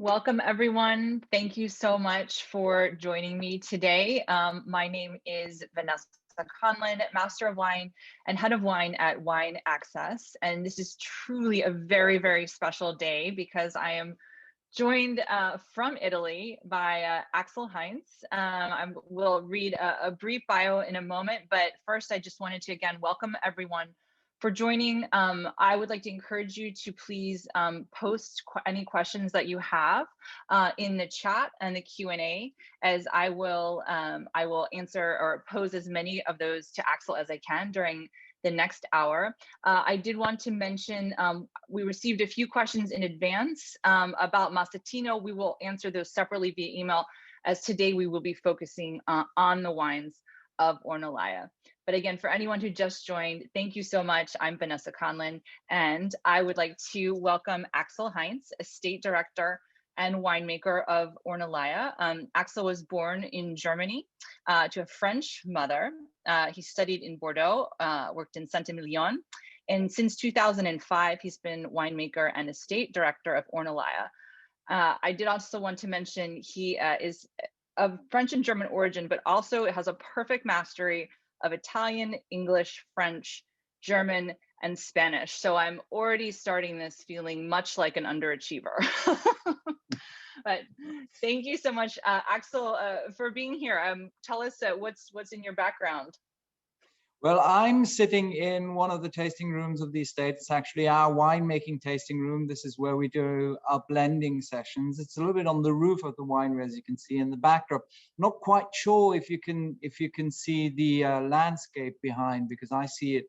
Welcome, everyone. Thank you so much for joining me today. My name is Vanessa Conlin, Master of Wine and Head of Wine at Wine Access. And this is truly a very, very special day because I am joined from Italy by Axel Heinz. I will read a brief bio in a moment, but first I just wanted to again welcome everyone for joining. I would like to encourage you to please post any questions that you have in the chat and the Q&A, as I will answer or pose as many of those to Axel as I can during the next hour. I did want to mention we received a few questions in advance about Massetino. We will answer those separately via email, as today we will be focusing on the wines of Ornellaia. But again, for anyone who just joined, thank you so much. I'm Vanessa Conlin, and I would like to welcome Axel Heinz, Estate Director and winemaker of Ornellaia. Axel was born in Germany to a French mother. He studied in Bordeaux, worked in Saint-Emilion, and since 2005, he's been winemaker and estate director of Ornellaia. I did also want to mention he is of French and German origin, but also has a perfect mastery of Italian, English, French, German, and Spanish. So I'm already starting this feeling much like an underachiever. But thank you so much, Axel, for being here. Tell us what's in your background. Well, I'm sitting in one of the tasting rooms of the estate. It's actually our winemaking tasting room. This is where we do our blending sessions. It's a little bit on the roof of the winery, as you can see in the backdrop. Not quite sure if you can see the landscape behind, because I see it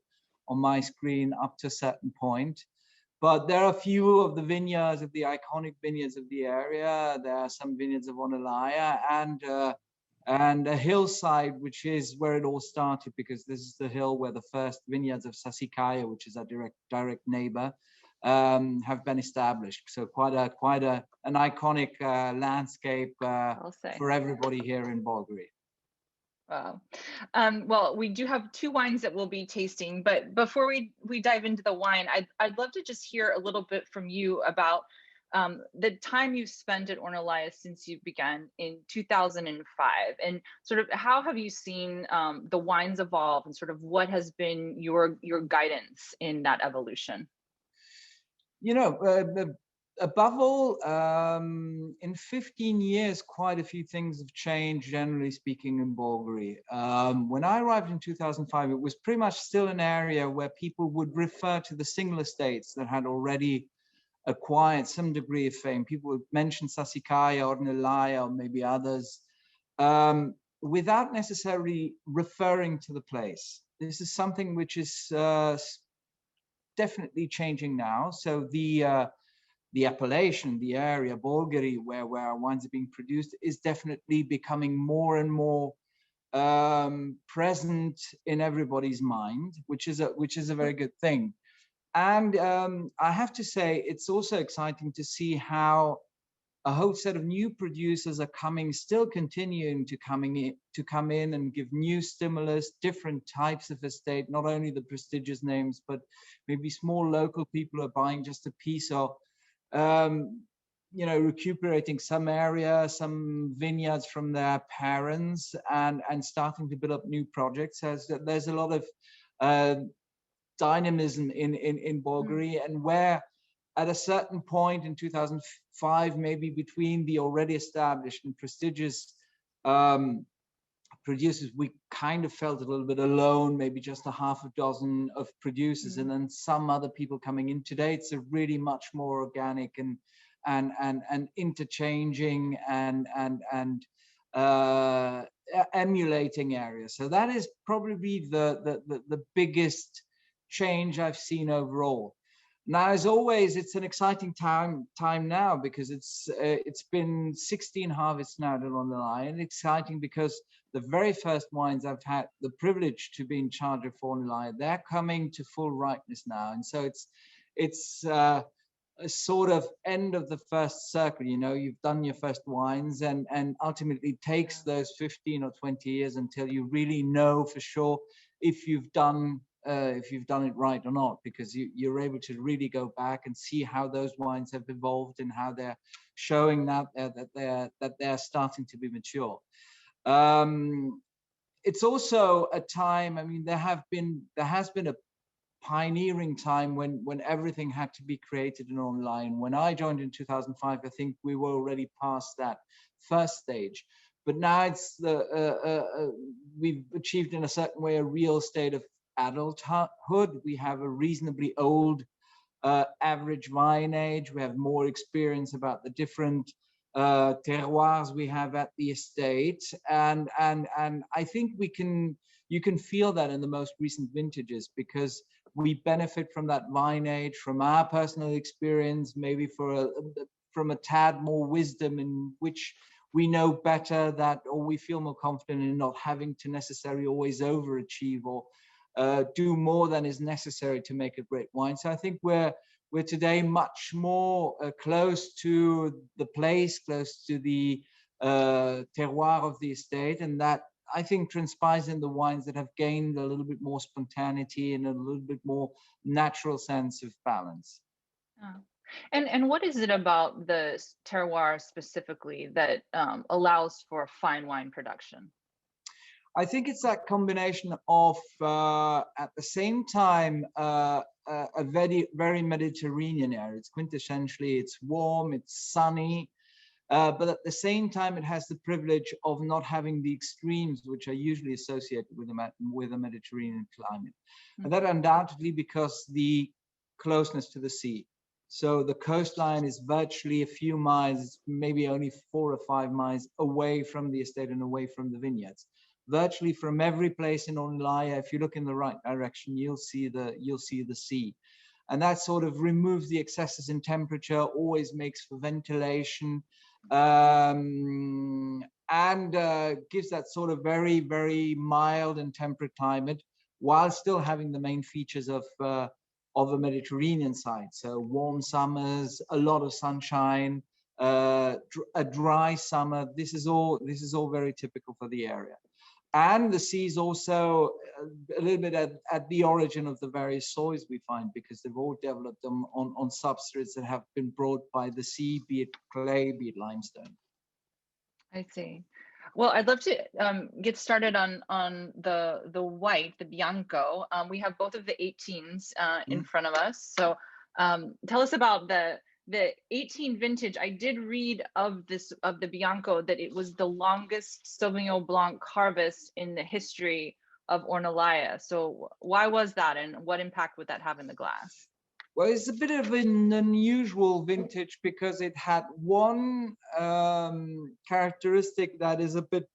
on my screen up to a certain point. But there are a few of the vineyards, of the iconic vineyards of the area. There are some vineyards of Ornellaia and a hillside, which is where it all started, because this is the hill where the first vineyards of Sassicaia, which is our direct neighbor, have been established. So quite an iconic landscape for everybody here in Bulgaria. Wow. Well, we do have two wines that we'll be tasting, but before we dive into the wine, I'd love to just hear a little bit from you about the time you've spent at Ornellaia since you began in 2005, and sort of how have you seen the wines evolve, and sort of what has been your guidance in that evolution? You know, above all, in 15 years, quite a few things have changed, generally speaking, in Bulgaria. When I arrived in 2005, it was pretty much still an area where people would refer to the single estates that had already acquired some degree of fame. People would mention Sassicaia, Ornellaia, or maybe others, without necessarily referring to the place. This is something which is definitely changing now. So the appellation, the area, Bulgaria, where our wines are being produced, is definitely becoming more and more present in everybody's mind, which is a very good thing. And I have to say, it's also exciting to see how a whole set of new producers are still continuing to come in and give new stimulus, different types of estate, not only the prestigious names, but maybe small local people are buying just a piece of, recuperating some area, some vineyards from their parents, and starting to build up new projects. There's a lot of dynamism in Bulgaria, and where at a certain point in 2005, maybe between the already established and prestigious producers, we kind of felt a little bit alone, maybe just a half a dozen of producers, and then some other people coming in. Today, it's a really much more organic and interchanging and emulating area. So that is probably the biggest change I've seen overall. Now, as always, it's an exciting time now, because it's been 16 harvests now at Ornellaia, and exciting because the very first wines I've had the privilege to be in charge of Ornellaia, they're coming to full ripeness now, and so it's a sort of end of the first circle. You know, you've done your first wines, and ultimately takes those 15 or 20 years until you really know for sure if you've done if you've done it right or not, because you're able to really go back and see how those wines have evolved and how they're showing that they're starting to be mature. It's also a time, I mean, there has been a pioneering time when everything had to be created and online. When I joined in 2005, I think we were already past that first stage. But now it's we've achieved in a certain way a real state of adulthood. We have a reasonably old average vine age. We have more experience about the different terroirs we have at the estate, and I think you can feel that in the most recent vintages, because we benefit from that vine age, from our personal experience, maybe from a tad more wisdom in which we know better that, or we feel more confident in not having to necessarily always overachieve or do more than is necessary to make a great wine. So I think we're today much more close to the place, close to the terroir of the estate, and that I think transpires in the wines that have gained a little bit more spontaneity and a little bit more natural sense of balance. Oh. And what is it about the terroir specifically that allows for fine wine production? I think it's that combination of, at the same time, a very, very Mediterranean area. It's quintessentially, it's warm, it's sunny, but at the same time, it has the privilege of not having the extremes which are usually associated with a Mediterranean climate. Mm-hmm. And that undoubtedly because the closeness to the sea. So the coastline is virtually a few miles, maybe only 4 or 5 miles away from the estate and away from the vineyards. Virtually from every place in Ornellaia, if you look in the right direction, you'll see the sea. And that sort of removes the excesses in temperature, always makes for ventilation, and gives that sort of very, very mild and temperate climate, while still having the main features of a Mediterranean side. So warm summers, a lot of sunshine, a dry summer. This is all very typical for the area. And the sea is also a little bit at the origin of the various soils we find, because they've all developed them on substrates that have been brought by the sea, be it clay, be it limestone. I see. Well, I'd love to get started on the white, the Bianco. We have both of the 18s in front of us. So tell us about the 18 vintage. I did read of the Bianco that it was the longest Sauvignon Blanc harvest in the history of Ornellaia. So why was that, and what impact would that have in the glass? Well, it's a bit of an unusual vintage because it had one characteristic that is a bit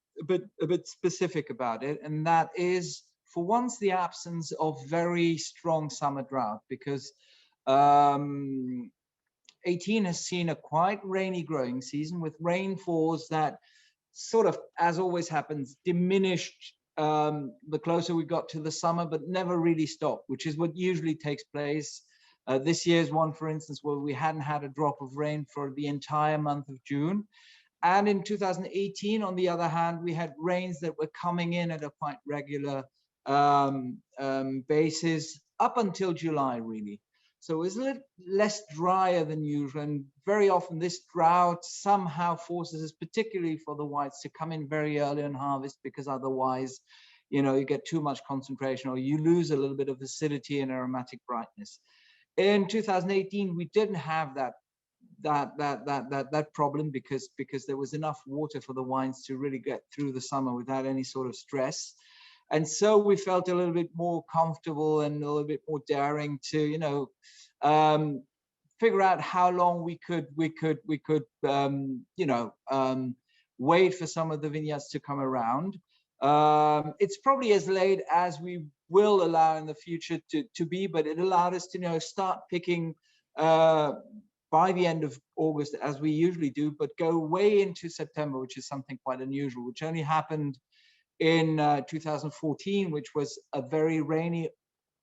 specific about it, and that is, for once, the absence of very strong summer drought, because 18 has seen a quite rainy growing season with rainfalls that sort of, as always happens, diminished the closer we got to the summer, but never really stopped, which is what usually takes place. This year's one, for instance, where we hadn't had a drop of rain for the entire month of June. And in 2018, on the other hand, we had rains that were coming in at a quite regular basis up until July, really. So it was a little less drier than usual. And very often this drought somehow forces us, particularly for the whites, to come in very early in harvest, because otherwise, you get too much concentration or you lose a little bit of acidity and aromatic brightness. In 2018, we didn't have that problem because there was enough water for the wines to really get through the summer without any sort of stress. And so we felt a little bit more comfortable and a little bit more daring to, figure out how long we could wait for some of the vineyards to come around. It's probably as late as we will allow in the future to be, but it allowed us to start picking by the end of August, as we usually do, but go way into September, which is something quite unusual, which only happened in 2014, which was a very rainy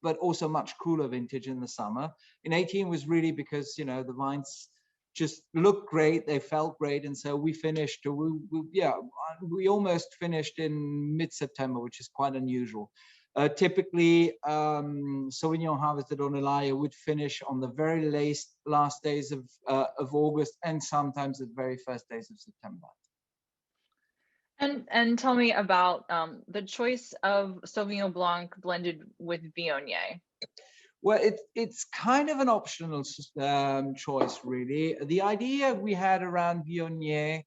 but also much cooler vintage in the summer. In 18 was really because the vines just looked great, they felt great, and so we finished. We almost finished in mid-September, which is quite unusual. Typically, Sauvignon harvested Ornellaia would finish on the very last days of August, and sometimes the very first days of September. And tell me about the choice of Sauvignon Blanc blended with Viognier. Well, it's kind of an optional choice, really. The idea we had around Viognier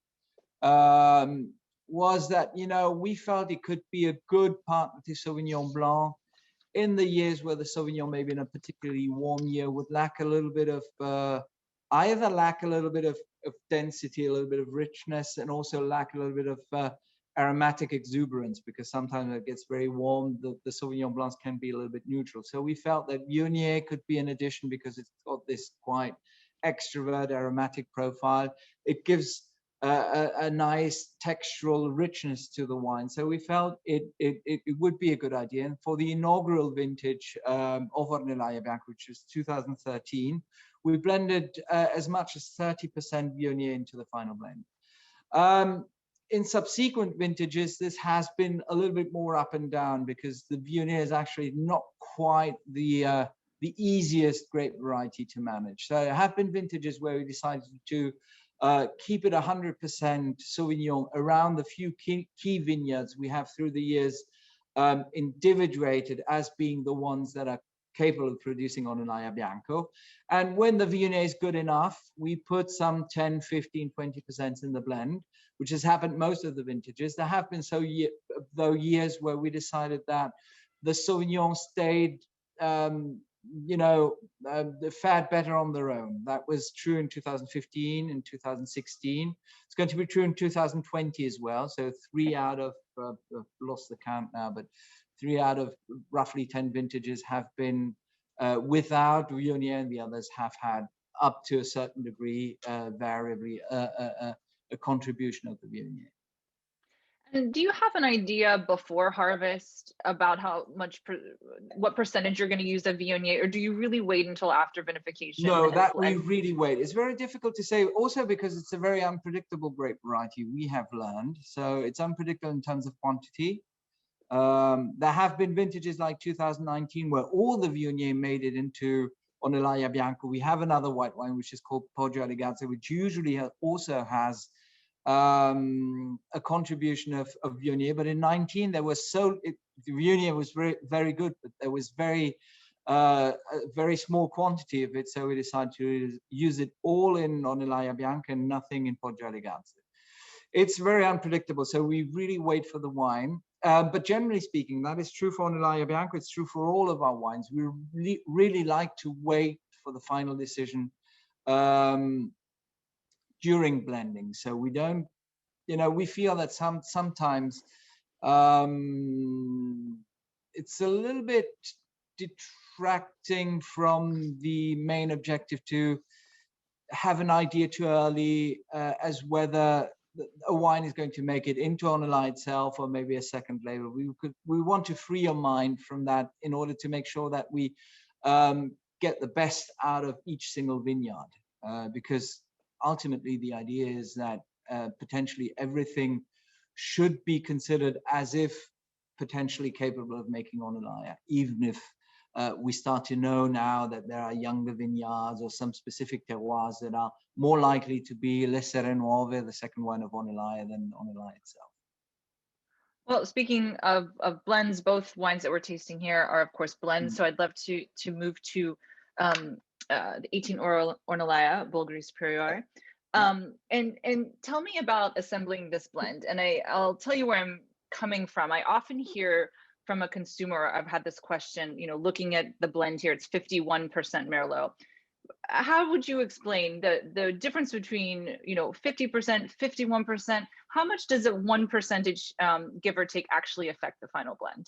was that, you know, we felt it could be a good partner to Sauvignon Blanc in the years where the Sauvignon, maybe in a particularly warm year, would lack a little bit of either lack a little bit of density, a little bit of richness, and also lack a little bit of aromatic exuberance, because sometimes it gets very warm, the Sauvignon Blancs can be a little bit neutral. So we felt that Viognier could be an addition because it's got this quite extrovert aromatic profile. It gives a nice textural richness to the wine. So we felt it would be a good idea. And for the inaugural vintage of Ornellaia Bianco, which was 2013, we blended as much as 30% Viognier into the final blend. In subsequent vintages, this has been a little bit more up and down because the Viognier is actually not quite the easiest grape variety to manage. So there have been vintages where we decided to keep it 100% Sauvignon around the few key vineyards we have through the years, individuated as being the ones that are capable of producing Ornellaia Bianco. And when the Viognier is good enough, we put some 10, 15, 20% in the blend, which has happened most of the vintages. There have been though years where we decided that the Sauvignon stayed, fared better on their own. That was true in 2015 and 2016. It's going to be true in 2020 as well. So 3 out of, I've lost the count now, but 3 out of roughly 10 vintages have been without Viognier, and the others have had, up to a certain degree, variably, a contribution of the Viognier. And do you have an idea before harvest about what percentage you're going to use of Viognier, or do you really wait until after vinification? No, that we really wait. It's very difficult to say, also because it's a very unpredictable grape variety, we have learned. So it's unpredictable in terms of quantity. There have been vintages like 2019 where all the Viognier made it into Ornellaia Bianco. We have another white wine which is called Poggio Elegante, which usually also has a contribution of Viognier, but in 19 there was the Viognier was very, very good, but there was a very small quantity of it, so we decided to use it all in Ornellaia Bianca and nothing in Poggio Elegante. It's very unpredictable, so we really wait for the wine. But generally speaking, that is true for Ornellaia Bianca. It's true for all of our wines. We really like to wait for the final decision during blending. So we don't, we feel that sometimes it's a little bit detracting from the main objective to have an idea too early as whether a wine is going to make it into Ornellaia itself or maybe a second label. We want to free your mind from that in order to make sure that we get the best out of each single vineyard, because ultimately the idea is that potentially everything should be considered as if potentially capable of making Ornellaia, even if we start to know now that there are younger vineyards or some specific terroirs that are more likely to be L'Essere Nuove, the second wine of Ornellaia, than Ornellaia itself. Well, speaking of blends, both wines that we're tasting here are, of course, blends. So I'd love to move to the 18 Ornellaia, Bulgaris Terroir. And tell me about assembling this blend. And I'll tell you where I'm coming from. I often hear from a consumer, I've had this question, looking at the blend here, it's 51% Merlot. How would you explain the difference between 50%, 51%? How much does a 1% give or take actually affect the final blend?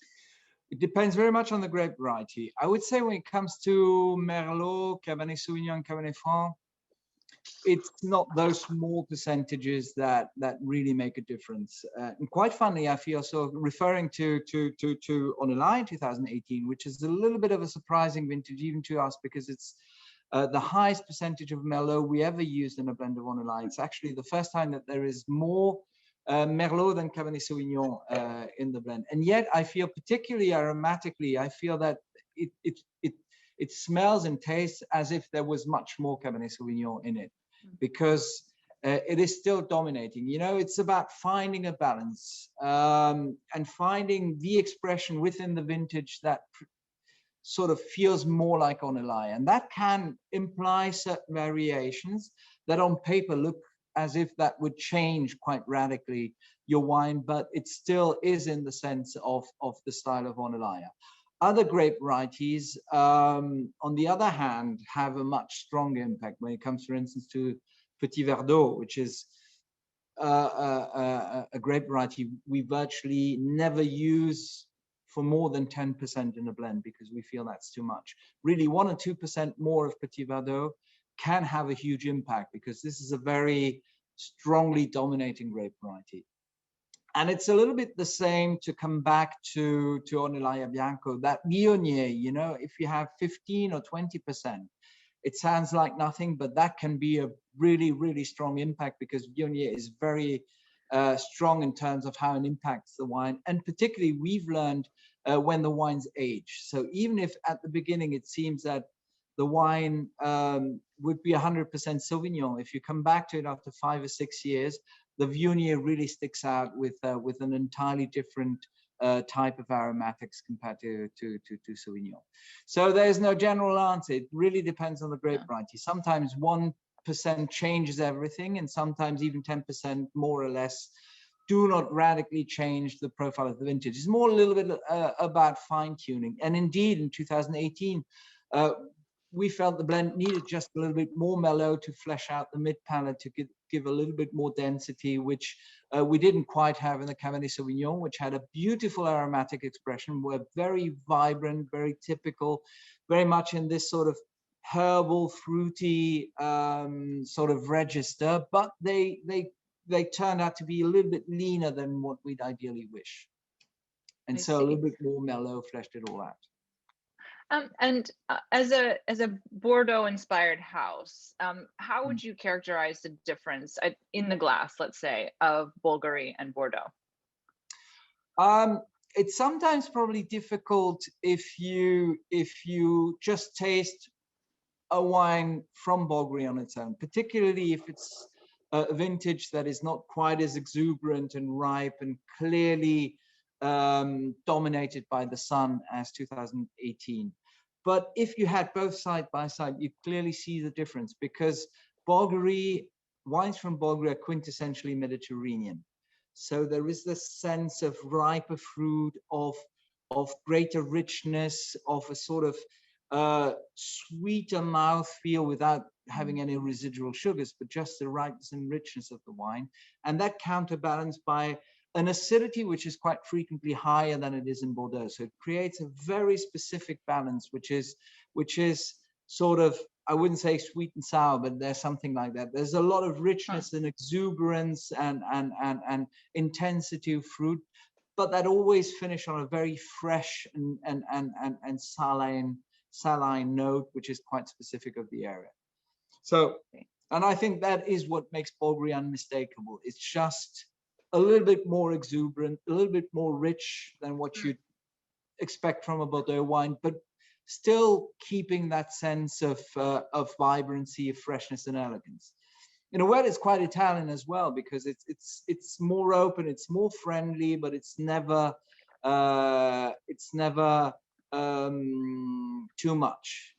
It depends very much on the grape variety. I would say when it comes to Merlot, Cabernet Sauvignon, Cabernet Franc, it's not those small percentages that really make a difference. And quite funny, I feel, so referring to Ornellaia in 2018, which is a little bit of a surprising vintage even to us, because it's the highest percentage of Merlot we ever used in a blend of Ornellaia. It's actually the first time that there is more Merlot than Cabernet Sauvignon in the blend. And yet I feel particularly aromatically, I feel that it smells and tastes as if there was much more Cabernet Sauvignon in it, because it is still dominating. You know, it's about finding a balance and finding the expression within the vintage that sort of feels more like Ornellaia. And that can imply certain variations that on paper look as if that would change quite radically your wine, but it still is in the sense of the style of Ornellaia. Other grape varieties, on the other hand, have a much stronger impact when it comes, for instance, to Petit Verdot, which is a grape variety we virtually never use for more than 10% in a blend, because we feel that's too much. Really, 1 or 2% more of Petit Verdot can have a huge impact, because this is a very strongly dominating grape variety. And it's a little bit the same, to come back to Ornellaia Bianco, that Viognier, you know, if you have 15 or 20%, it sounds like nothing, but that can be a really, really strong impact, because Viognier is very strong in terms of how it impacts the wine. And particularly we've learned when the wines age. So even if at the beginning it seems that the wine would be 100% Sauvignon, if you come back to it after 5 or 6 years, the Viognier really sticks out with an entirely different type of aromatics compared to Sauvignon. So there's no general answer. It really depends on the grape variety. Sometimes 1% changes everything, and sometimes even 10% more or less do not radically change the profile of the vintage. It's more a little bit about fine tuning. And indeed, in 2018, we felt the blend needed just a little bit more Merlot to flesh out the mid palate, to give a little bit more density, which we didn't quite have in the Cabernet Sauvignon, which had a beautiful aromatic expression, were very vibrant, very typical, very much in this sort of herbal, fruity sort of register, but they turned out to be a little bit leaner than what we'd ideally wish. And so a little bit more Merlot fleshed it all out. As a Bordeaux-inspired house, how would you characterize the difference in the glass, let's say, of Bulgari and Bordeaux? It's sometimes probably difficult if you just taste a wine from Bulgari on its own, particularly if it's a vintage that is not quite as exuberant and ripe and clearly dominated by the sun as 2018. But if you had both side by side, you clearly see the difference, because wines from Bulgari are quintessentially Mediterranean. So there is this sense of riper fruit, of greater richness, of a sort of sweeter mouthfeel without having any residual sugars, but just the ripeness and richness of the wine. And that counterbalanced by an acidity which is quite frequently higher than it is in Bordeaux. So it creates a very specific balance, which is sort of, I wouldn't say sweet and sour, but there's something like that. There's a lot of richness and exuberance and intensity of fruit, but that always finish on a very fresh and saline note, which is quite specific of the area. So, and I think that is what makes Bulgari unmistakable. It's just a little bit more exuberant, a little bit more rich than what you'd expect from a Bordeaux wine, but still keeping that sense of vibrancy, of freshness and elegance. In a way, it's quite Italian as well, because it's more open, it's more friendly, but it's never too much.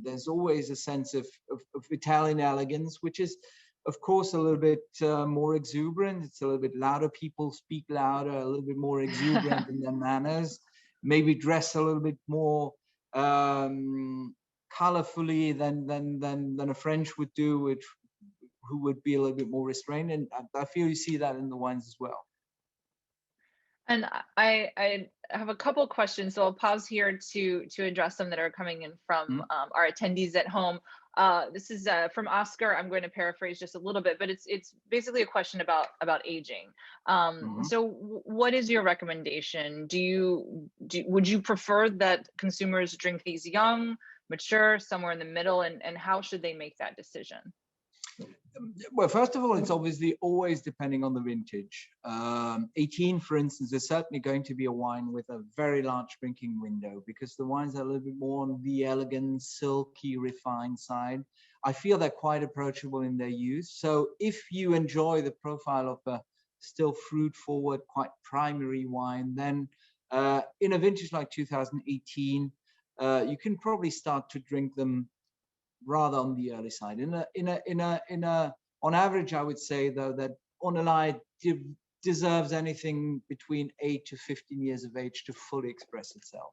There's always a sense of Italian elegance, which is, of course, a little bit more exuberant. It's a little bit louder. People speak louder, a little bit more exuberant in their manners. Maybe dress a little bit more colorfully than a French would do, who would be a little bit more restrained. And I feel you see that in the wines as well. And I have a couple of questions, so I'll pause here to address some that are coming in from our attendees at home. This is from Oscar. I'm going to paraphrase just a little bit, but it's basically a question about aging. So what is your recommendation? Would you prefer that consumers drink these young, mature, somewhere in the middle, and how should they make that decision? Well, first of all, it's obviously always depending on the vintage. 18, for instance, is certainly going to be a wine with a very large drinking window because the wines are a little bit more on the elegant, silky, refined side. I feel they're quite approachable in their use. So if you enjoy the profile of a still fruit-forward, quite primary wine, then in a vintage like 2018, you can probably start to drink them rather on the early side. On average, I would say though that Ornellaia deserves anything between 8 to 15 years of age to fully express itself.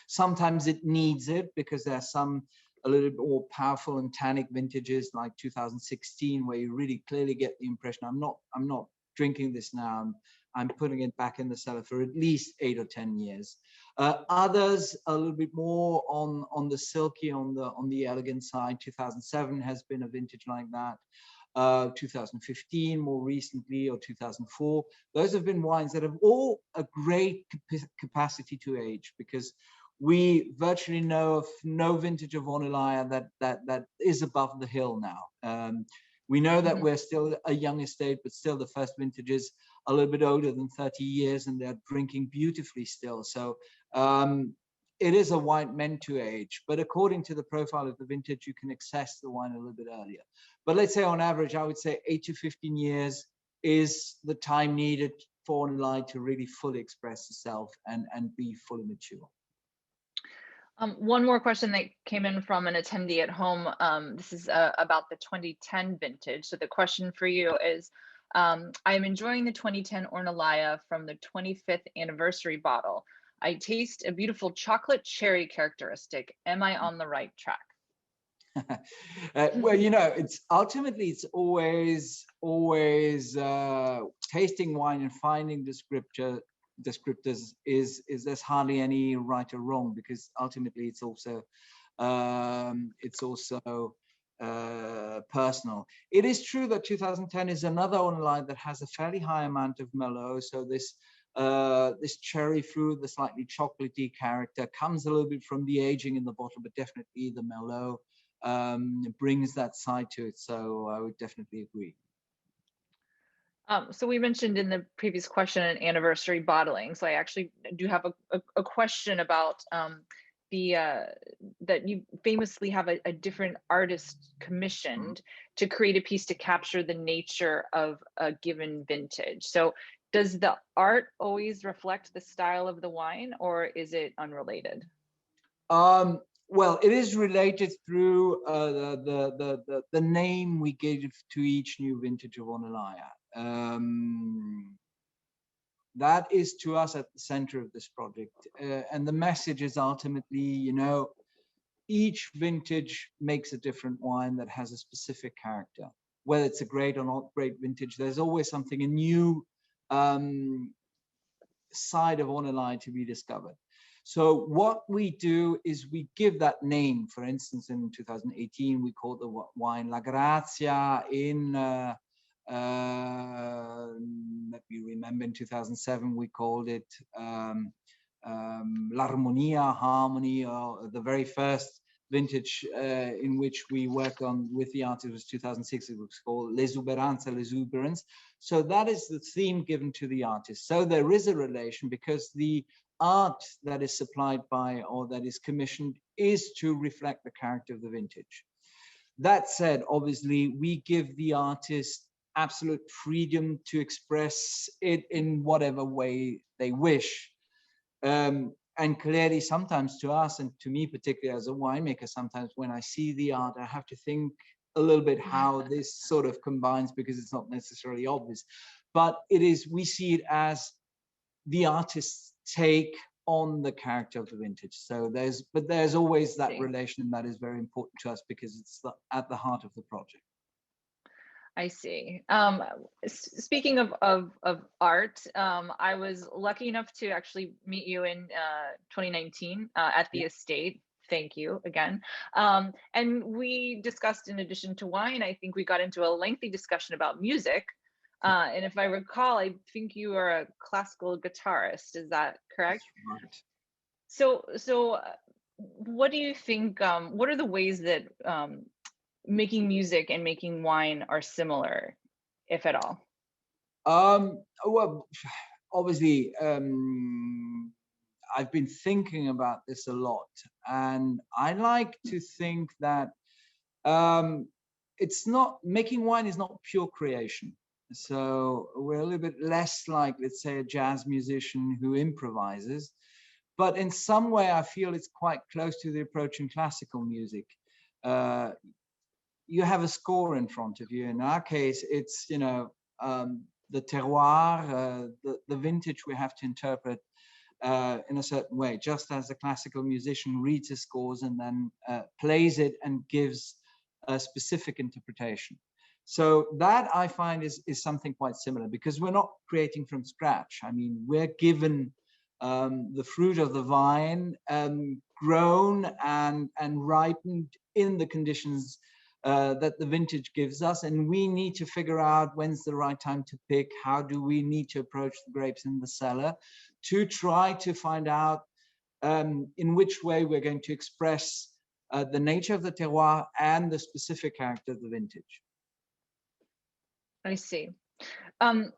Sometimes it needs it because there are some a little bit more powerful and tannic vintages like 2016 where you really clearly get the impression I'm not drinking this now. I'm putting it back in the cellar for at least 8 or 10 years. Others a little bit more on the silky, on the elegant side. 2007 has been a vintage like that. 2015 more recently, or 2004. Those have been wines that have all a great capacity to age because we virtually know of no vintage of Ornellaia that is above the hill now. We know that we're still a young estate, but still the first vintage is a little bit older than 30 years and they're drinking beautifully still. So it is a wine meant to age, but according to the profile of the vintage, you can access the wine a little bit earlier. But let's say on average, I would say 8 to 15 years is the time needed for Ornellaia to really fully express itself and be fully mature. One more question that came in from an attendee at home. This is about the 2010 vintage. So the question for you is, I am enjoying the 2010 Ornellaia from the 25th anniversary bottle. I taste a beautiful chocolate cherry characteristic. Am I on the right track? Well, you know, it's always tasting wine and finding descriptors is there's hardly any right or wrong because ultimately it's also personal. It is true that 2010 is another Ornellaia that has a fairly high amount of Merlot. So this cherry fruit, the slightly chocolatey character comes a little bit from the aging in the bottle, but definitely the Merlot brings that side to it. So I would definitely agree. So we mentioned in the previous question an anniversary bottling. So I actually do have a question about that you famously have a different artist commissioned to create a piece to capture the nature of a given vintage. So does the art always reflect the style of the wine, or is it unrelated? Well, it is related through the name we gave to each new vintage of Ornellaia. That is to us at the center of this project. And the message is ultimately, you know, each vintage makes a different wine that has a specific character. Whether it's a great or not great vintage, there's always something, a new side of Ornellaia to be discovered. So what we do is we give that name. For instance, in 2018, we called the wine La Grazia. Let me remember, in 2007, we called it L'Armonia, Harmony, or the very first vintage in which we worked on with the artist was 2006. It was called L'Exuberance. So that is the theme given to the artist. So there is a relation because the art that is supplied by or that is commissioned is to reflect the character of the vintage. That said, obviously, we give the artist absolute freedom to express it in whatever way they wish. And clearly, sometimes to us, and to me particularly as a winemaker, sometimes when I see the art, I have to think a little bit how this sort of combines because it's not necessarily obvious. But it is, we see it as the artist's take on the character of the vintage. So there's always that relation that is very important to us because it's at the heart of the project. I see. Speaking of art, I was lucky enough to actually meet you in 2019 at the estate. Thank you again. And we discussed, in addition to wine, I think we got into a lengthy discussion about music. And if I recall, I think you are a classical guitarist. Is that correct? Right. So what do you think? What are the ways that making music and making wine are similar, if at all? Well, obviously, I've been thinking about this a lot, and I like to think that it's not making wine is not pure creation. So we're a little bit less like, let's say, a jazz musician who improvises, but in some way, I feel it's quite close to the approach in classical music. Uh, you have a score in front of you. In our case, it's the terroir, the vintage we have to interpret in a certain way, just as a classical musician reads his scores and then plays it and gives a specific interpretation. So that I find is something quite similar, because we're not creating from scratch. I mean, we're given the fruit of the vine, grown and ripened in the conditions that the vintage gives us, and we need to figure out when's the right time to pick. How do we need to approach the grapes in the cellar to try to find out in which way we're going to express the nature of the terroir and the specific character of the vintage. I see. Um,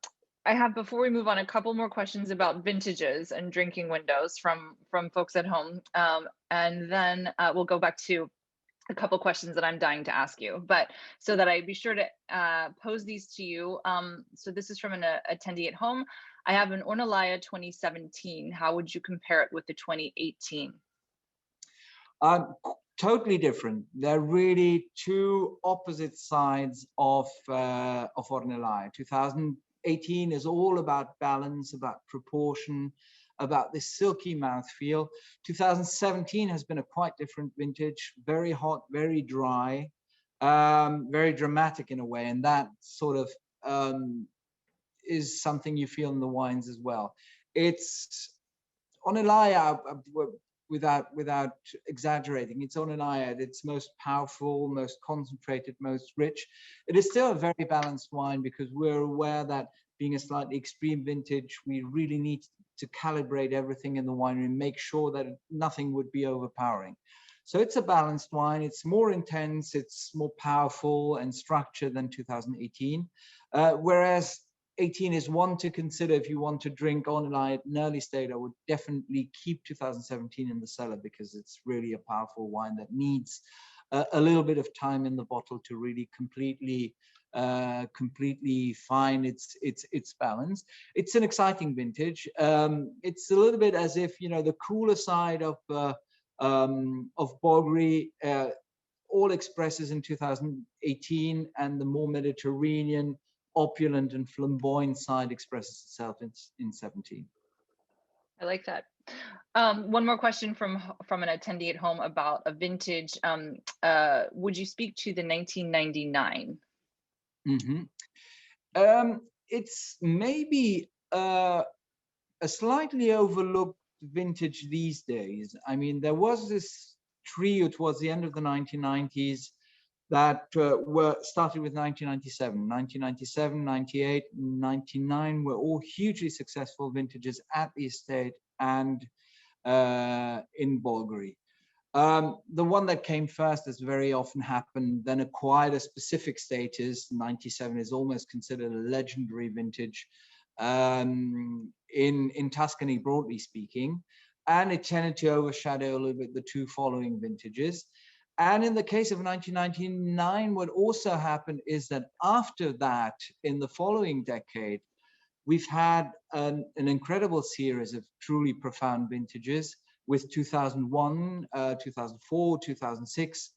I have, before we move on, a couple more questions about vintages and drinking windows from folks at home, and then we'll go back to a couple questions that I'm dying to ask you, but so that I be sure to pose these to you. So this is from an attendee at home. I have an Ornellaia 2017. How would you compare it with the 2018? Totally different. They're really two opposite sides of Ornellaia. 2018 is all about balance, about proportion, about this silky mouthfeel. 2017 has been a quite different vintage, very hot, very dry, very dramatic in a way, and that sort of is something you feel in the wines as well. It's Ornellaia, without exaggerating, it's Ornellaia at its most powerful, most concentrated, most rich. It is still a very balanced wine, because we're aware that being a slightly extreme vintage, we really need to calibrate everything in the winery and make sure that nothing would be overpowering. So it's a balanced wine. It's more intense, it's more powerful and structured than 2018. Whereas 18 is one to consider if you want to drink Ornellaia at an early stage. I would definitely keep 2017 in the cellar, because it's really a powerful wine that needs a little bit of time in the bottle to really completely find its balance. It's an exciting vintage. It's a little bit as if, the cooler side of Bulgari all expresses in 2018, and the more Mediterranean, opulent and flamboyant side expresses itself in 17. I like that. One more question from an attendee at home about a vintage. Would you speak to the 1999? Mm-hmm. It's maybe a slightly overlooked vintage these days. I mean, there was this trio towards the end of the 1990s that were started with 1997. 1997, 98, 99 were all hugely successful vintages at the estate and in Bulgari. The one that came first, as very often happened, then acquired a specific status. 97 is almost considered a legendary vintage in Tuscany, broadly speaking, and it tended to overshadow a little bit the two following vintages. And in the case of 1999, what also happened is that after that, in the following decade, we've had an incredible series of truly profound vintages, with 2001, 2004, 2006,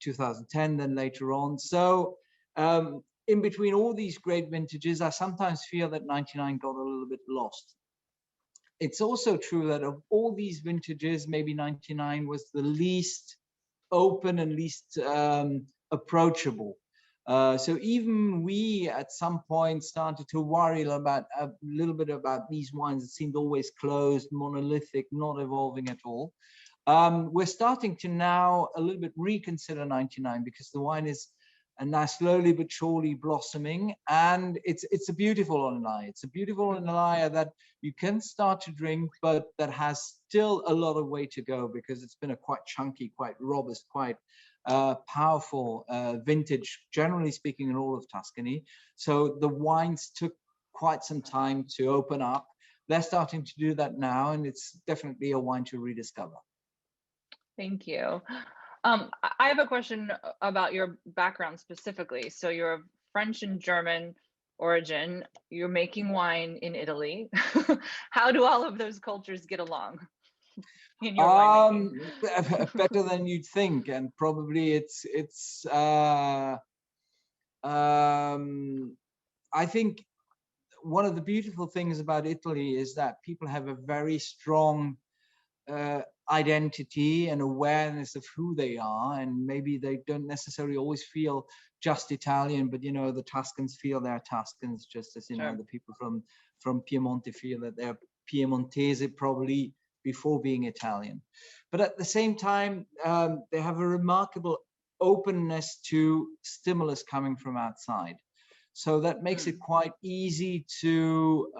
2010, then later on. So in between all these great vintages, I sometimes feel that 99 got a little bit lost. It's also true that of all these vintages, maybe 99 was the least open and least approachable. So even we at some point started to worry a little bit about these wines that seemed always closed, monolithic, not evolving at all. We're starting to now a little bit reconsider 99, because the wine is now slowly but surely blossoming, and it's a beautiful Ornellaia. It's a beautiful Ornellaia that you can start to drink, but that has still a lot of way to go, because it's been a quite chunky, quite robust, quite powerful vintage, generally speaking, in all of Tuscany. So the wines took quite some time to open up. They're starting to do that now, and it's definitely a wine to rediscover. Thank you. I have a question about your background specifically. So you're of French and German origin. You're making wine in Italy. How do all of those cultures get along in your winemaking? Better than you'd think, and probably it's. I think one of the beautiful things about Italy is that people have a very strong identity and awareness of who they are, and maybe they don't necessarily always feel just Italian, but the Tuscans feel they're Tuscans, just as Sure. the people from Piemonte feel that they're Piemontese probably before being Italian. But at the same time, they have a remarkable openness to stimulus coming from outside. So that makes it quite easy to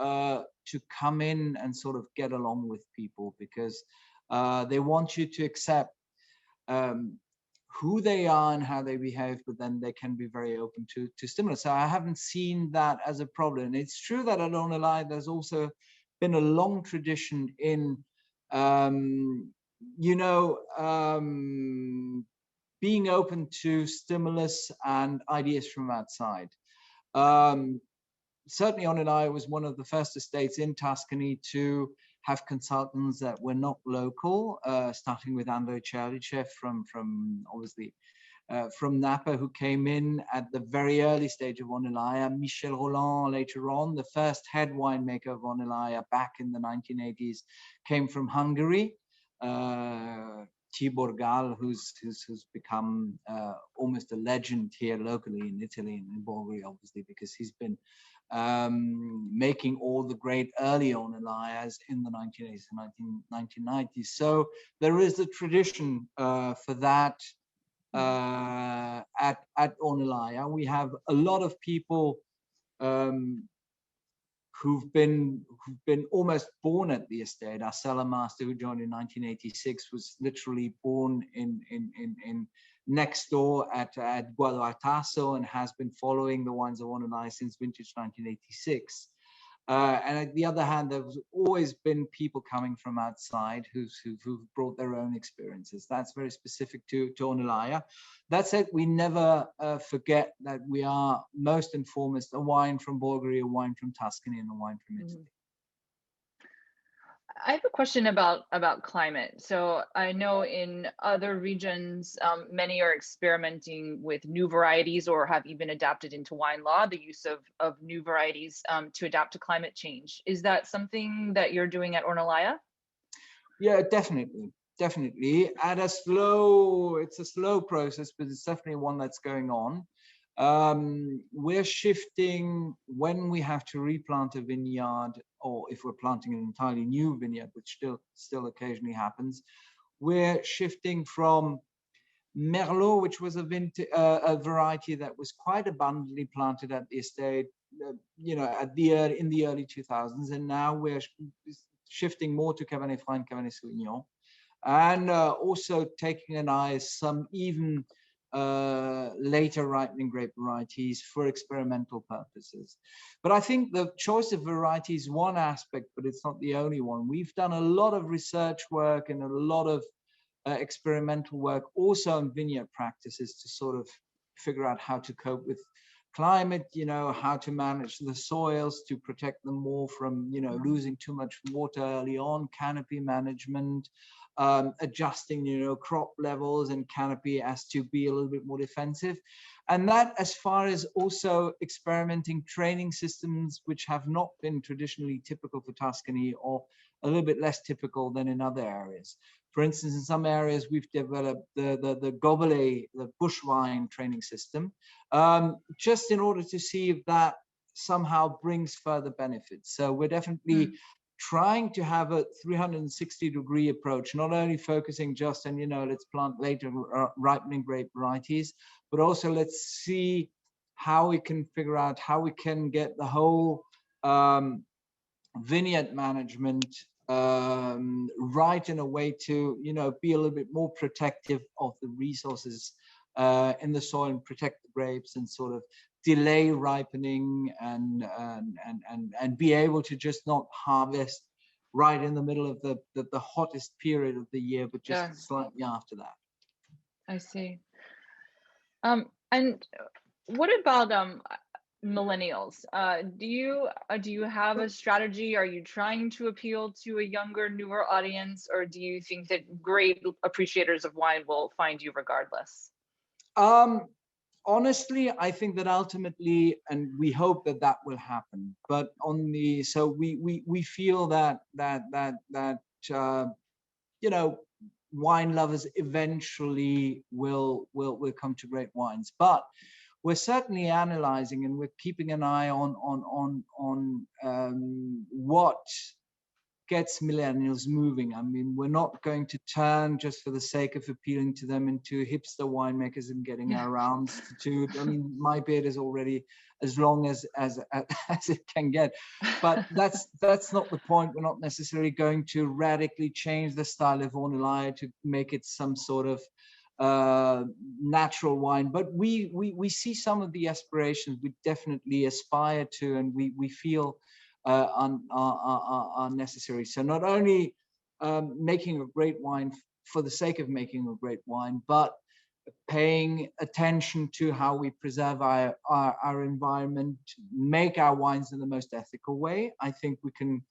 come in and sort of get along with people, because they want you to accept who they are and how they behave, but then they can be very open to stimulus. So I haven't seen that as a problem. It's true that at Ornellaia there's also been a long tradition in being open to stimulus and ideas from outside. Certainly Ornellaia was one of the first estates in Tuscany to have consultants that were not local, starting with Andrei Cherlichev from obviously from Napa, who came in at the very early stage of Ornellaia. Michel Roland later on, the first head winemaker of Ornellaia back in the 1980s, came from Hungary. Tibor Gal, who's become almost a legend here locally in Italy and in Bulgaria, obviously, because he's been making all the great early Ornellaias in the 1980s and 1990s. So there is a tradition for that at Ornellaia. We have a lot of people who've been almost born at the estate. Our cellar master, who joined in 1986, was literally born in next door at Guadoartasso, and has been following the wines of Ornellaia since vintage 1986. And at the other hand, there's always been people coming from outside who've brought their own experiences. That's very specific to Ornellaia. That said, we never forget that we are most and foremost a wine from Bulgaria, a wine from Tuscany, and a wine from Italy. I have a question about climate. So I know in other regions, many are experimenting with new varieties or have even adapted into wine law the use of new varieties to adapt to climate change. Is that something that you're doing at Ornellaia? Yeah, definitely. It's a slow process, but it's definitely one that's going on. We're shifting when we have to replant a vineyard, or if we're planting an entirely new vineyard, which still occasionally happens. We're shifting from Merlot, which was a variety that was quite abundantly planted at the estate, in the early 2000s, and now we're shifting more to Cabernet Franc and Cabernet Sauvignon, and also taking an eye at some even later ripening grape varieties for experimental purposes. But I think the choice of variety is one aspect, but it's not the only one. We've done a lot of research work and a lot of experimental work also on vineyard practices to sort of figure out how to cope with climate, how to manage the soils to protect them more from, losing too much water early on, canopy management, adjusting, crop levels and canopy as to be a little bit more defensive. And that, as far as also experimenting training systems, which have not been traditionally typical for Tuscany, or a little bit less typical than in other areas. For instance, in some areas, we've developed the Gobelet, the bush wine training system, just in order to see if that somehow brings further benefits. So we're definitely trying to have a 360-degree approach, not only focusing just on, let's plant later ripening grape varieties, but also let's see how we can figure out how we can get the whole vineyard management right in a way to, be a little bit more protective of the resources in the soil and protect the grapes and sort of delay ripening and be able to just not harvest right in the middle of the hottest period of the year, but just Yeah, slightly after that. I see. And what about millennials? Do you have a strategy? Are you trying to appeal to a younger, newer audience, or do you think that great appreciators of wine will find you regardless? Honestly, I think that ultimately, and we hope that that will happen. But so we feel that you know, wine lovers eventually will come to great wines. But we're certainly analyzing and we're keeping an eye on what gets millennials moving. I mean, we're not going to turn just for the sake of appealing to them into hipster winemakers and getting our rounds to. I mean, my beard is already as long as it can get, but that's not the point. We're not necessarily going to radically change the style of Ornellaia to make it some sort of natural wine, but we see some of the aspirations we definitely aspire to, and we feel are necessary. So not only making a great wine for the sake of making a great wine, but paying attention to how we preserve our environment, make our wines in the most ethical way. I think we can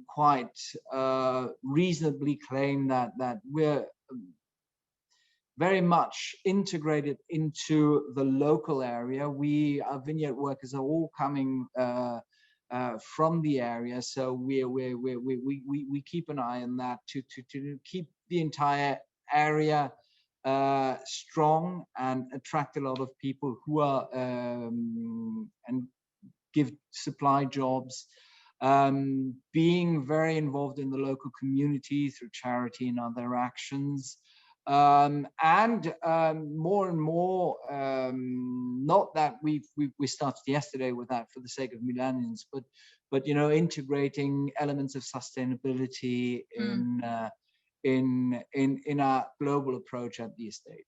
quite reasonably claim that we're very much integrated into the local area. Our vineyard workers are all coming from the area, so we keep an eye on that to keep the entire area strong and attract a lot of people who are and give supply jobs. Being very involved in the local community through charity and other actions. And more and more, not that we started yesterday with that for the sake of millennials, but you know, integrating elements of sustainability in our global approach at the estate.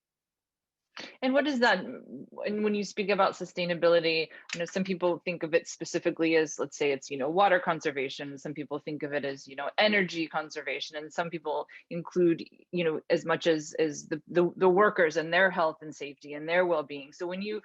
And what is that? And when you speak about sustainability, you know, some people think of it specifically as, let's say it's, you know, water conservation. Some people think of it as, you know, energy conservation. And some people include, you know, as much as the workers and their health and safety and their well-being. So when you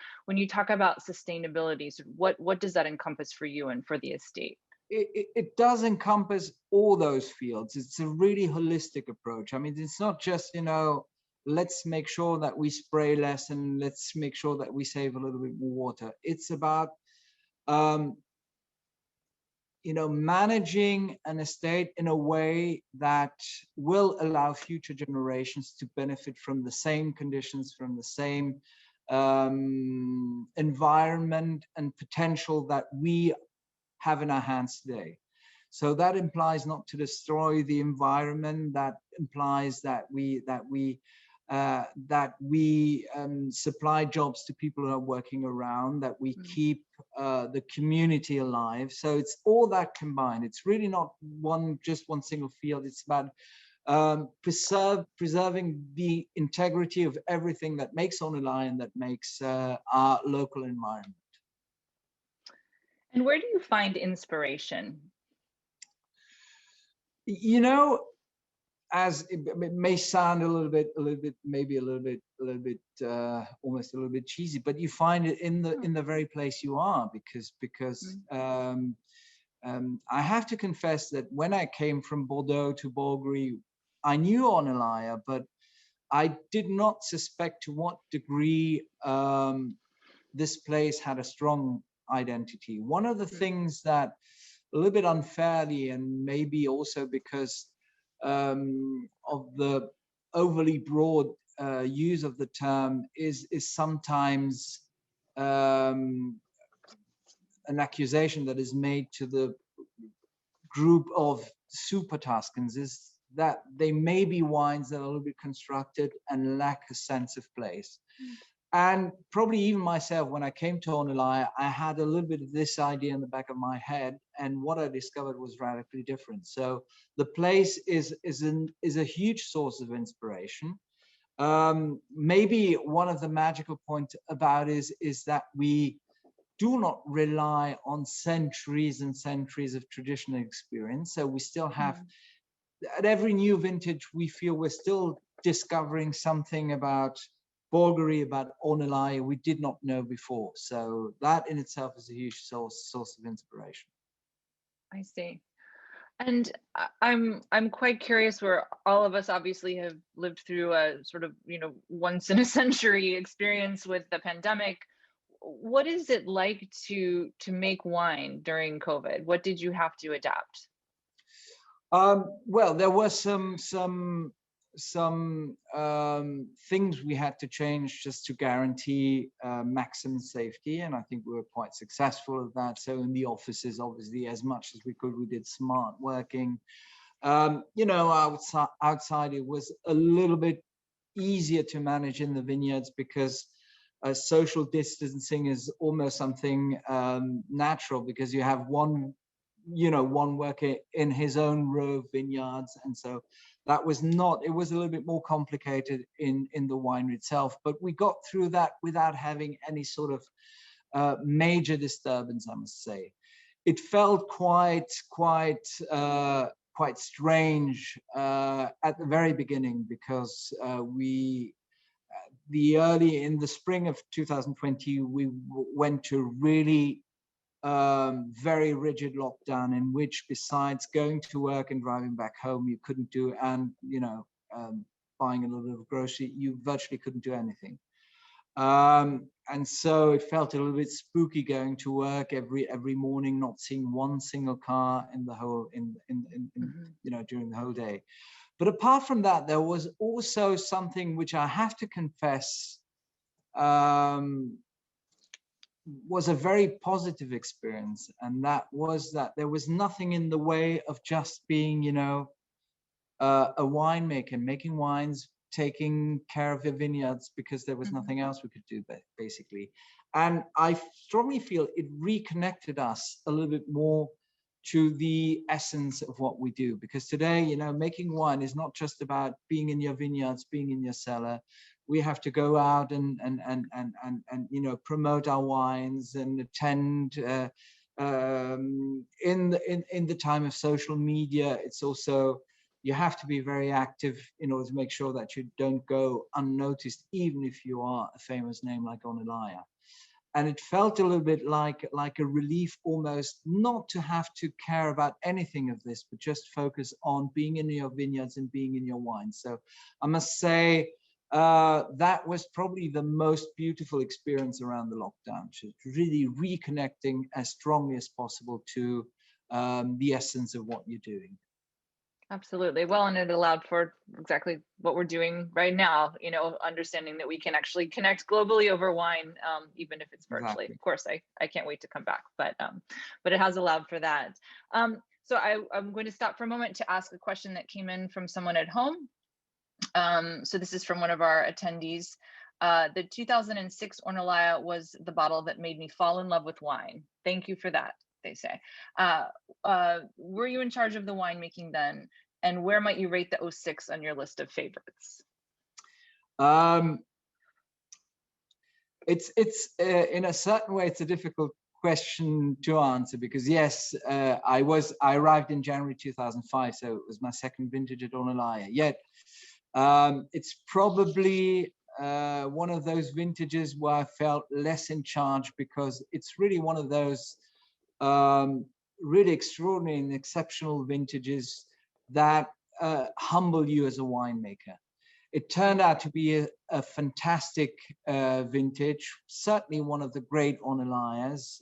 talk about sustainability, so what does that encompass for you and for the estate? It does encompass all those fields. It's a really holistic approach. I mean, it's not just, you know, let's make sure that we spray less and let's make sure that we save a little bit more water. It's about, you know, managing an estate in a way that will allow future generations to benefit from the same conditions, from the same environment and potential that we have in our hands today. So that implies not to destroy the environment. That implies that we supply jobs to people who are working around, that we keep the community alive. So it's all that combined. It's really not just one single field. It's about preserving the integrity of everything that makes Ornellaia and that makes our local environment. And where do you find inspiration? You know, as it may sound almost a little bit cheesy, but you find it in the very place you are, because I have to confess that when I came from Bordeaux to Bulgari, I knew Ornellaia, but I did not suspect to what degree this place had a strong identity. One of the things that a little bit unfairly, and maybe also because of the overly broad use of the term, is sometimes an accusation that is made to the group of super Tuscans, is that they may be wines that are a little bit constructed and lack a sense of place. And probably even myself, when I came to Ornellaia, I had a little bit of this idea in the back of my head, and what I discovered was radically different. So the place is a huge source of inspiration. Maybe one of the magical points about is that we do not rely on centuries and centuries of traditional experience. So we still have, at every new vintage, we feel we're still discovering something about Bulgari, about Ornellaia we did not know before. So that in itself is a huge source of inspiration. I see. And I'm quite curious, where all of us obviously have lived through a sort of, once in a century experience with the pandemic. What is it like to make wine during COVID? What did you have to adapt? Well, there were some things we had to change just to guarantee maximum safety, and I think we were quite successful at that. So in the offices, obviously, as much as we could, we did smart working. Outside it was a little bit easier to manage in the vineyards because social distancing is almost something natural, because you have one worker in his own row of vineyards, and so that was not, it was a little bit more complicated in the winery itself, but we got through that without having any sort of major disturbance, I must say. It felt quite strange at the very beginning, because in the spring of 2020, we went to really very rigid lockdown, in which, besides going to work and driving back home, you couldn't do, and buying a little bit of grocery, you virtually couldn't do anything. And so it felt a little bit spooky going to work every morning, not seeing one single car in the whole during the whole day. But apart from that, there was also something which I have to confess was a very positive experience, and that was that there was nothing in the way of just being, a winemaker, making wines, taking care of your vineyards, because there was nothing else we could do, basically. And I strongly feel it reconnected us a little bit more to the essence of what we do, because today, making wine is not just about being in your vineyards, being in your cellar. We have to go out and promote our wines and attend in the time of social media. It's also, you have to be very active in order to make sure that you don't go unnoticed, even if you are a famous name like Ornellaia. And it felt a little bit like a relief almost, not to have to care about anything of this, but just focus on being in your vineyards and being in your wine. So I must say that was probably the most beautiful experience around the lockdown, just really reconnecting as strongly as possible to the essence of what you're doing. Absolutely. Well, and it allowed for exactly what we're doing right now, understanding that we can actually connect globally over wine, even if it's virtually. Exactly. Of course, I can't wait to come back, but it has allowed for that. So I'm going to stop for a moment to ask a question that came in from someone at home. So this is from one of our attendees. The 2006 Ornellaia was the bottle that made me fall in love with wine. Thank you for that, they say. Were you in charge of the winemaking then? And where might you rate the 06 on your list of favorites? It's in a certain way, it's a difficult question to answer, because yes, I arrived in January 2005, so it was my second vintage at Ornellaia. Yet it's probably one of those vintages where I felt less in charge, because it's really one of those really extraordinary and exceptional vintages that humble you as a winemaker. It turned out to be a fantastic vintage, certainly one of the great Ornellaias.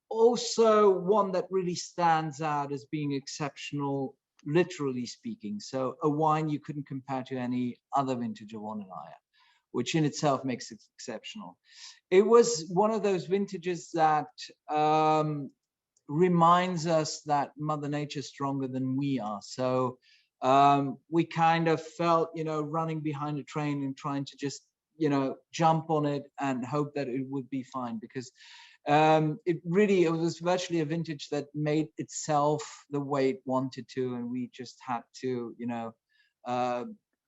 Also one that really stands out as being exceptional, literally speaking. So a wine you couldn't compare to any other vintage of Ornellaia, which in itself makes it exceptional. It was one of those vintages that reminds us that Mother Nature is stronger than we are. So we kind of felt, running behind a train and trying to just, jump on it and hope that it would be fine, because it was virtually a vintage that made itself the way it wanted to, and we just had to,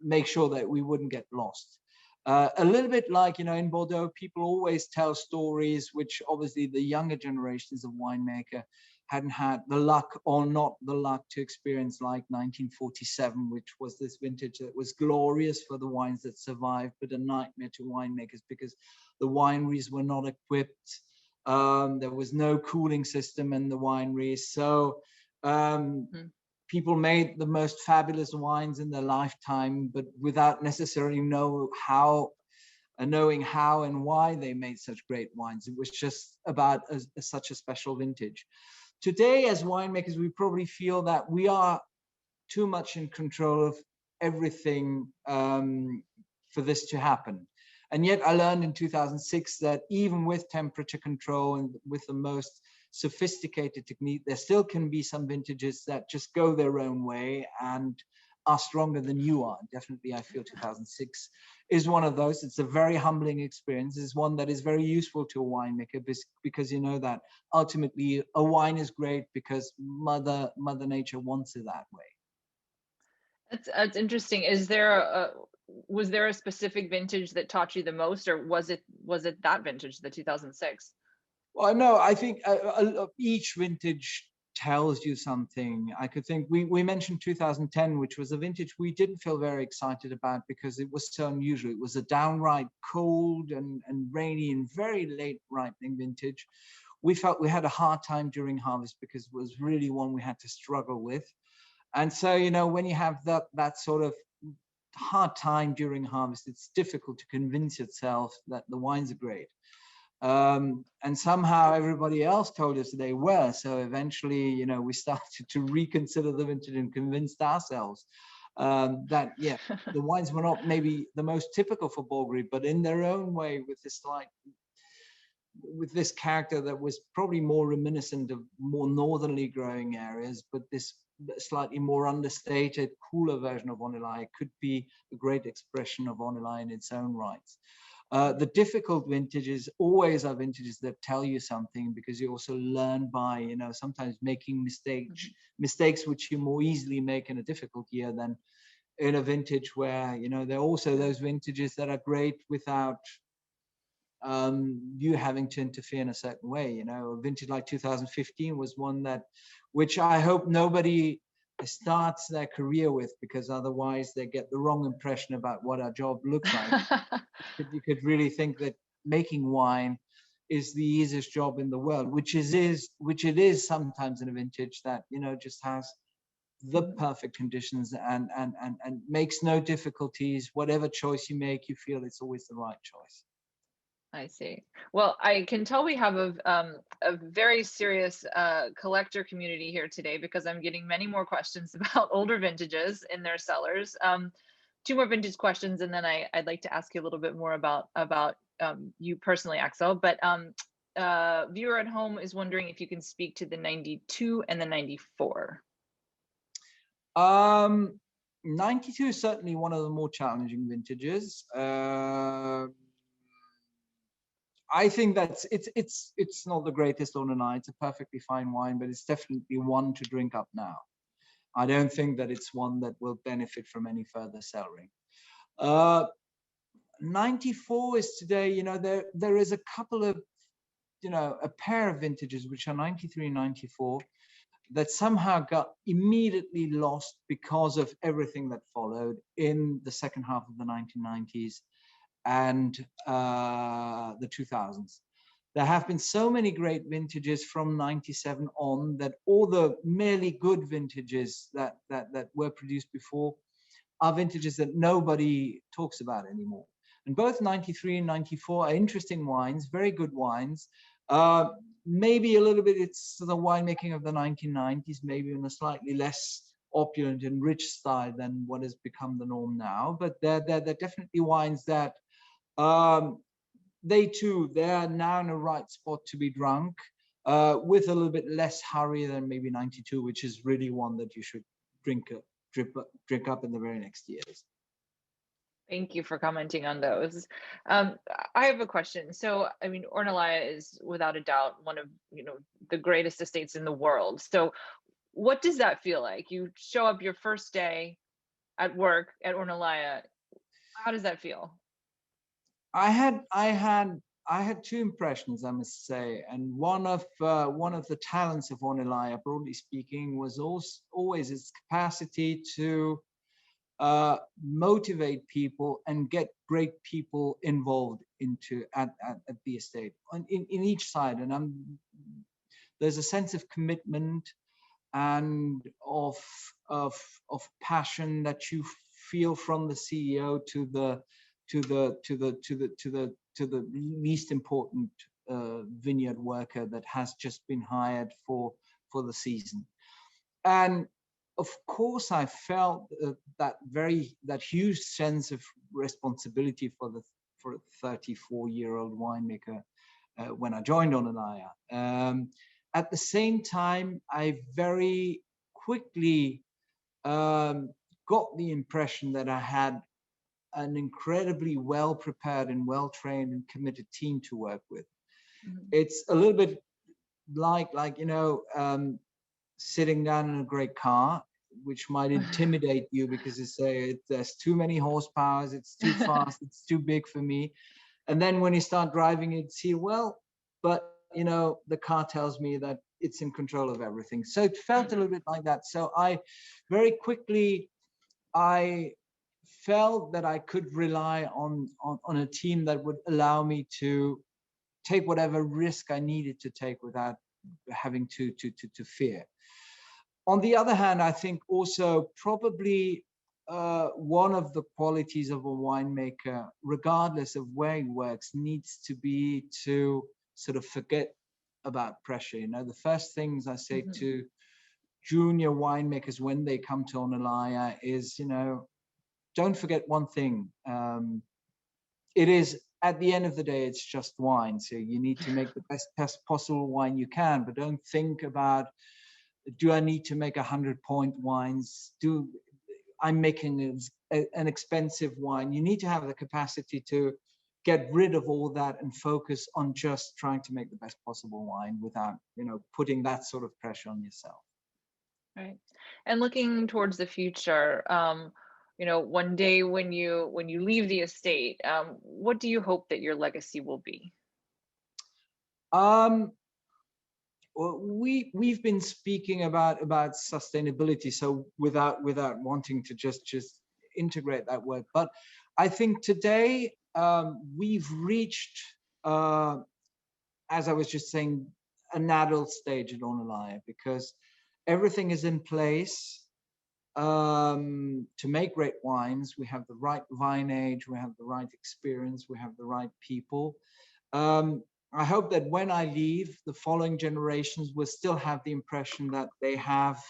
make sure that we wouldn't get lost. A little bit like, in Bordeaux, people always tell stories, which obviously the younger generations of winemaker hadn't had the luck or not the luck to experience, like 1947, which was this vintage that was glorious for the wines that survived, but a nightmare to winemakers because the wineries were not equipped. There was no cooling system in the wineries. So people made the most fabulous wines in their lifetime, but without necessarily knowing how and why they made such great wines. It was just about such a special vintage. Today, as winemakers, we probably feel that we are too much in control of everything for this to happen. And yet I learned in 2006 that even with temperature control and with the most sophisticated technique, there still can be some vintages that just go their own way and are stronger than you are. Definitely, I feel 2006 is one of those. It's a very humbling experience. It's one that is very useful to a winemaker because you know that ultimately a wine is great because Mother Nature wants it that way. That's interesting. Was there a specific vintage that taught you the most, or was it that vintage, the 2006? Well, no, I think each vintage tells you something. I could think we mentioned 2010, which was a vintage we didn't feel very excited about because it was so unusual. It was a downright cold and rainy and very late ripening vintage. We felt we had a hard time during harvest because it was really one we had to struggle with. And so, when you have that sort of hard time during harvest, it's difficult to convince yourself that the wines are great. And somehow everybody else told us they were. So eventually, we started to reconsider the vintage and convinced ourselves that, yeah, the wines were not maybe the most typical for Bulgari, but in their own way with this character that was probably more reminiscent of more northernly growing areas, but this slightly more understated, cooler version of Ornellaia could be a great expression of Ornellaia in its own rights. The difficult vintages always are vintages that tell you something because you also learn by, sometimes making mistakes which you more easily make in a difficult year than in a vintage where, there are also those vintages that are great without you having to interfere in a certain way. A vintage like 2015 was one which I hope nobody starts their career with, because otherwise they get the wrong impression about what our job looks like. You could really think that making wine is the easiest job in the world, which it is sometimes in a vintage that, just has the perfect conditions and makes no difficulties. Whatever choice you make, you feel it's always the right choice. I see. Well, I can tell we have a very serious collector community here today, because I'm getting many more questions about older vintages in their cellars. Two more vintage questions, and then I'd like to ask you a little bit more about you personally, Axel. But viewer at home is wondering if you can speak to the 92 and the 94. 92 is certainly one of the more challenging vintages. I think that it's not the greatest Ornellaia. It's a perfectly fine wine, but it's definitely one to drink up now. I don't think that it's one that will benefit from any further cellaring. 94 is today, there is a couple of, a pair of vintages which are 93 and 94 that somehow got immediately lost because of everything that followed in the second half of the 1990s. And the 2000s. There have been so many great vintages from 97 on that all the merely good vintages that were produced before are vintages that nobody talks about anymore. And both 93 and 94 are interesting wines, very good wines. Maybe a little bit, it's the winemaking of the 1990s, maybe in a slightly less opulent and rich style than what has become the norm now. But they're definitely wines that they're now in the right spot to be drunk with a little bit less hurry than maybe 92, which is really one that you should drink up in the very next years. Thank you for commenting on those. I have a question. So, I mean, Ornellaia is without a doubt one of the greatest estates in the world. So, what does that feel like? You show up your first day, at work at Ornellaia. How does that feel? I had I had I had two impressions, I must say, and one of the talents of Ornellaia, broadly speaking, was also always its capacity to motivate people and get great people involved into at the estate in each side. And there's a sense of commitment and of passion that you feel from the CEO to the least important vineyard worker that has just been hired for the season. And of course, I felt that huge sense of responsibility for a 34-year-old winemaker when I joined Ornellaia. At the same time, I very quickly got the impression that I had an incredibly well prepared and well trained and committed team to work with. Mm-hmm. It's a little bit like sitting down in a great car, which might intimidate you because you say there's too many horsepower, it's too fast, it's too big for me. And then when you start driving it, see, well, but the car tells me that it's in control of everything. So it felt a little bit like that. So I very quickly, I felt that I could rely on a team that would allow me to take whatever risk I needed to take without having to fear. On the other hand, I think also probably one of the qualities of a winemaker, regardless of where he works, needs to be to sort of forget about pressure. The first things I say Mm-hmm. to junior winemakers when they come to Ornellaia is, don't forget one thing. It is, at the end of the day, it's just wine. So you need to make the best possible wine you can, but don't think about, do I need to make 100-point wines? I'm making an expensive wine? You need to have the capacity to get rid of all that and focus on just trying to make the best possible wine without, putting that sort of pressure on yourself. Right. And looking towards the future, one day when you leave the estate, what do you hope that your legacy will be? Well, we've been speaking about sustainability, so without wanting to just integrate that word, but I think today we've reached, as I was just saying, an adult stage at Ornellaia, because everything is in place to make great wines. We have the right vine age, we have the right experience, we have the right people. I hope that when I leave, the following generations will still have the impression that they have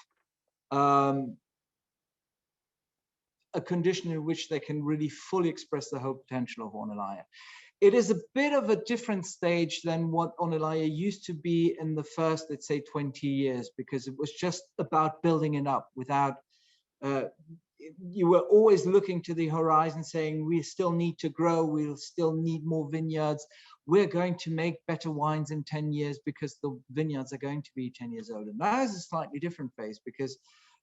a condition in which they can really fully express the whole potential of Ornellaia. It is a bit of a different stage than what Ornellaia used to be in the first, let's say, 20 years, because it was just about building it up without, you were always looking to the horizon saying, we still need to grow, we'll still need more vineyards. We're going to make better wines in 10 years because the vineyards are going to be 10 years older. Now is a slightly different phase because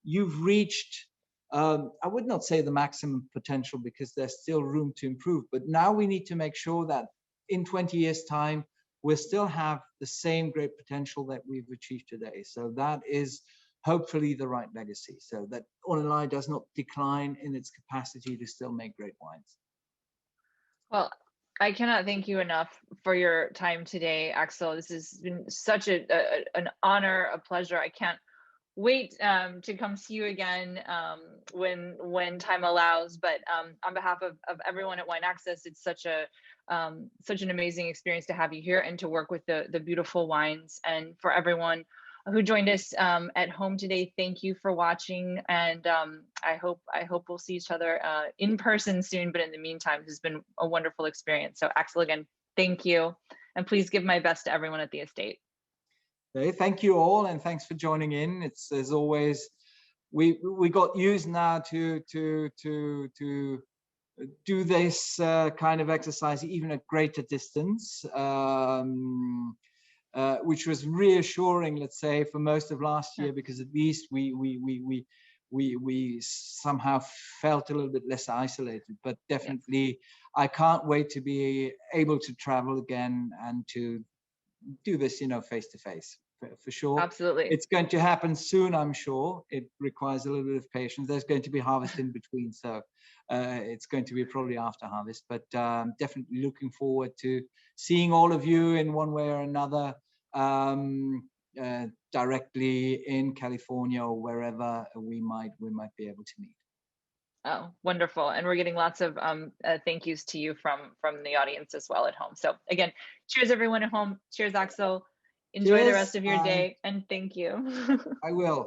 you've reached, I would not say the maximum potential because there's still room to improve, but now we need to make sure that in 20 years' time, we'll still have the same great potential that we've achieved today. So that is hopefully the right legacy, so that Ornellaia does not decline in its capacity to still make great wines. Well, I cannot thank you enough for your time today, Axel. This has been such an honor, a pleasure. I can't wait to come see you again when time allows. But on behalf of everyone at Wine Access, it's such an amazing experience to have you here and to work with the beautiful wines. And for everyone who joined us at home today, thank you for watching. And I hope we'll see each other in person soon. But in the meantime, this has been a wonderful experience. So Axel, again, thank you. And please give my best to everyone at the estate. Okay, thank you all, and thanks for joining in. It's, as always, we got used now to do this kind of exercise even at greater distance, which was reassuring, let's say, for most of last year, because at least we we somehow felt a little bit less isolated. But definitely, I can't wait to be able to travel again and to do this, face to face, for sure. Absolutely. It's going to happen soon, I'm sure. It requires a little bit of patience. There's going to be harvest in between, so it's going to be probably after harvest. But definitely looking forward to seeing all of you in one way or another, directly in California or wherever we might be able to meet. Oh, wonderful. And we're getting lots of thank yous to you from the audience as well at home. So again, cheers everyone at home. Cheers, Axel. Enjoy the rest of your day, and thank you. I will.